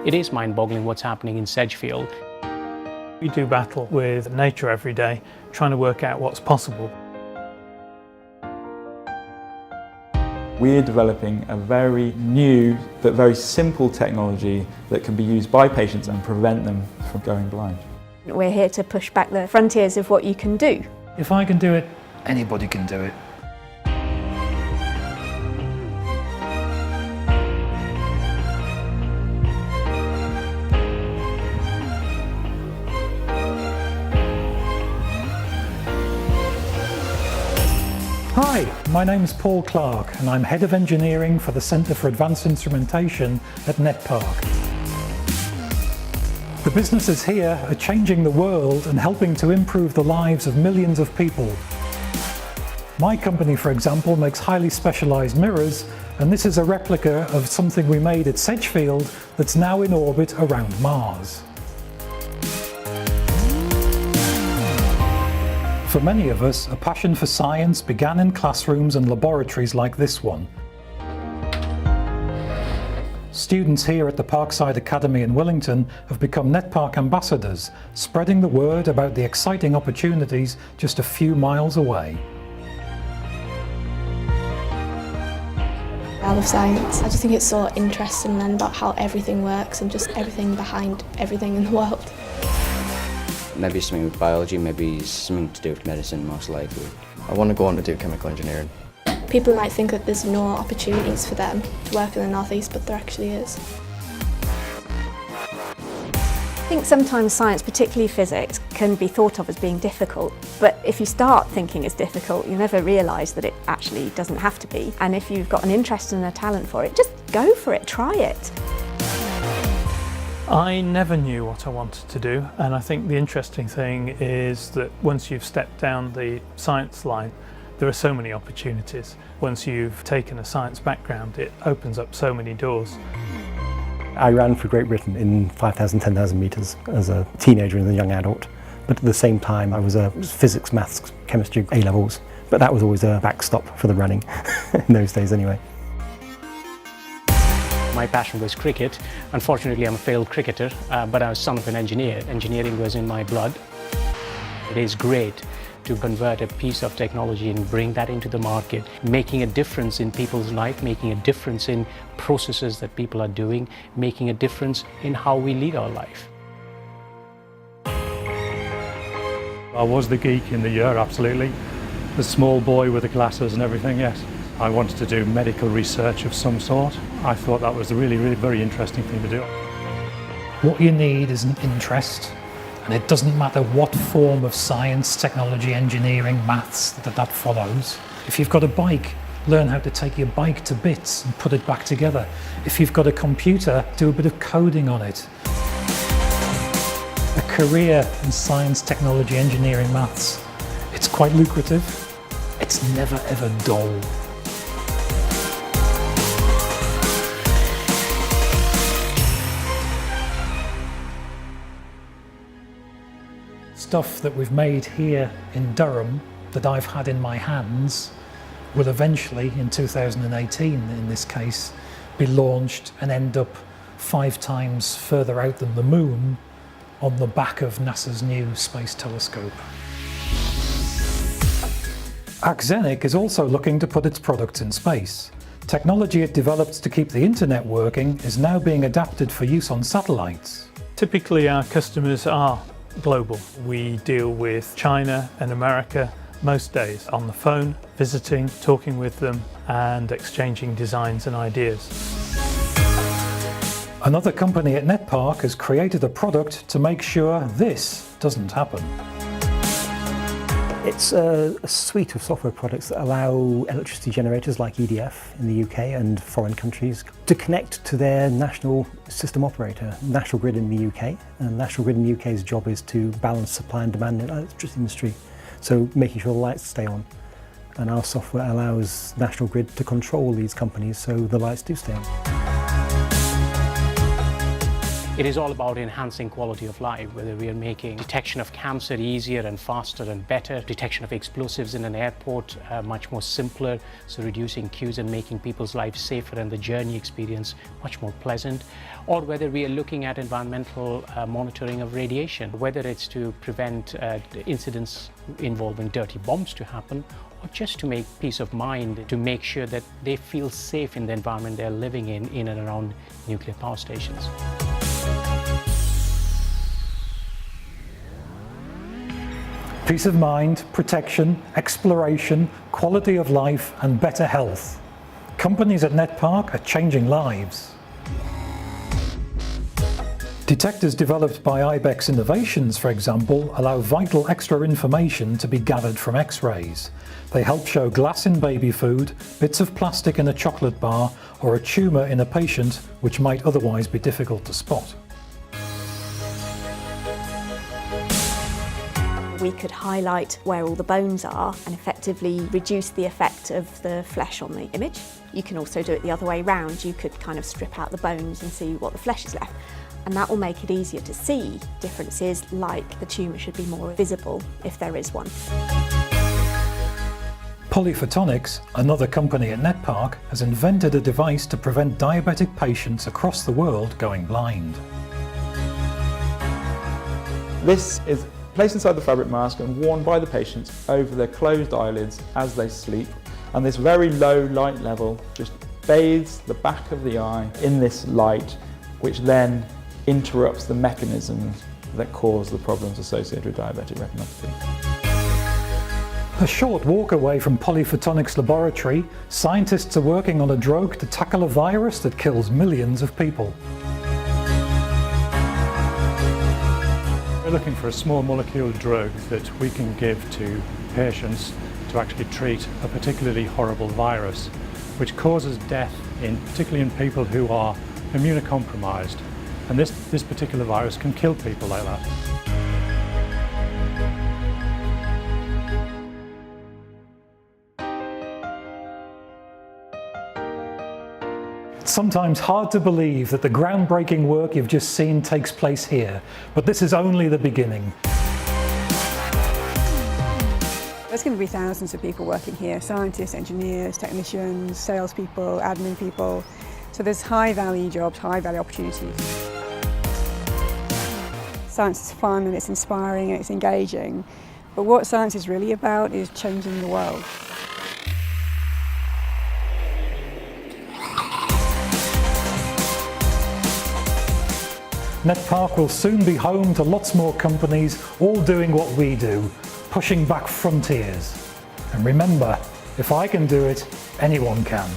It is mind-boggling what's happening in Sedgefield. We do battle with nature every day, trying to work out what's possible. We're developing a very new but very simple technology that can be used by patients and prevent them from going blind. We're here to push back the frontiers of what you can do. If I can do it, Anybody can do it. Hi, my name's Paul Clark and I'm Head of Engineering for the Centre for Advanced Instrumentation at NetPark. The businesses here are changing the world and helping to improve the lives of millions of people. My company, for example, makes highly specialised mirrors, and this is a replica of something we made at Sedgefield that's now in orbit around Mars. For many of us, a passion for science began in classrooms and laboratories like this one. Students here at the Parkside Academy in Wellington have become NetPark ambassadors, spreading the word about the exciting opportunities just a few miles away. I love science. I just think it's so interesting and about how everything works and just everything behind everything in the world. Maybe something with biology, maybe something to do with medicine, most likely. I want to go on to do chemical engineering. People might think that there's no opportunities for them to work in the northeast, but there actually is. I think sometimes science, particularly physics, can be thought of as being difficult, but if you start thinking it's difficult, you never realise that it actually doesn't have to be. And if you've got an interest and a talent for it, just go for it, try it. I never knew what I wanted to do, and I think the interesting thing is that once you've stepped down the science line, there are so many opportunities. Once you've taken a science background, it opens up so many doors. I ran for Great Britain in 5,000, 10,000 metres as a teenager and a young adult, but at the same time I was a physics, maths, chemistry A-levels, but that was always a backstop for the running in those days anyway. My passion was cricket. Unfortunately, I'm a failed cricketer, but I was son of an engineer. Engineering was in my blood. It is great to convert a piece of technology and bring that into the market, making a difference in people's life, making a difference in processes that people are doing, making a difference in how we lead our life. I was the geek in the year, absolutely. The small boy with the glasses and everything, yes. I wanted to do medical research of some sort. I thought that was a really very interesting thing to do. What you need is an interest, and it doesn't matter what form of science, technology, engineering, maths that follows. If you've got a bike, learn how to take your bike to bits and put it back together. If you've got a computer, do a bit of coding on it. A career in science, technology, engineering, maths, it's quite lucrative. It's never ever dull. Stuff that we've made here in Durham that I've had in my hands will eventually, in 2018 in this case, be launched and end up 5 times further out than the moon on the back of NASA's new space telescope. Axenic is also looking to put its products in space. Technology it developed to keep the internet working is now being adapted for use on satellites. Typically our customers are global. We deal with China and America most days on the phone, visiting, talking with them and exchanging designs and ideas. Another company at NetPark has created a product to make sure this doesn't happen. It's a suite of software products that allow electricity generators like EDF in the UK and foreign countries to connect to their national system operator, National Grid in the UK. And National Grid in the UK's job is to balance supply and demand in the electricity industry, so making sure the lights stay on. And our software allows National Grid to control these companies so the lights do stay on. It is all about enhancing quality of life, whether we are making detection of cancer easier and faster and better, detection of explosives in an airport much more simpler, so reducing queues and making people's lives safer and the journey experience much more pleasant, or whether we are looking at environmental monitoring of radiation, whether it's to prevent incidents involving dirty bombs to happen, or just to make peace of mind, to make sure that they feel safe in the environment they're living in and around nuclear power stations. Peace of mind, protection, exploration, quality of life and better health. Companies at NetPark are changing lives. Detectors developed by IBEX Innovations, for example, allow vital extra information to be gathered from X-rays. They help show glass in baby food, bits of plastic in a chocolate bar, or a tumour in a patient which might otherwise be difficult to spot. We could highlight where all the bones are and effectively reduce the effect of the flesh on the image. You can also do it the other way round. You could kind of strip out the bones and see what the flesh is left. And that will make it easier to see differences, like the tumour should be more visible if there is one. Polyphotonics, another company at NetPark, has invented a device to prevent diabetic patients across the world going blind. This is placed inside the fabric mask and worn by the patients over their closed eyelids as they sleep. And this very low light level just bathes the back of the eye in this light, which then interrupts the mechanisms that cause the problems associated with diabetic retinopathy. A short walk away from Polyphotonics laboratory, scientists are working on a drug to tackle a virus that kills millions of people. We're looking for a small molecule drug that we can give to patients to actually treat a particularly horrible virus which causes death, particularly in people who are immunocompromised. And this particular virus can kill people like that. It's sometimes hard to believe that the groundbreaking work you've just seen takes place here, but this is only the beginning. There's going to be thousands of people working here, scientists, engineers, technicians, salespeople, admin people. So there's high value jobs, high value opportunities. Science is fun and it's inspiring and it's engaging, but what science is really about is changing the world. NetPark will soon be home to lots more companies all doing what we do, pushing back frontiers. And remember, if I can do it, anyone can.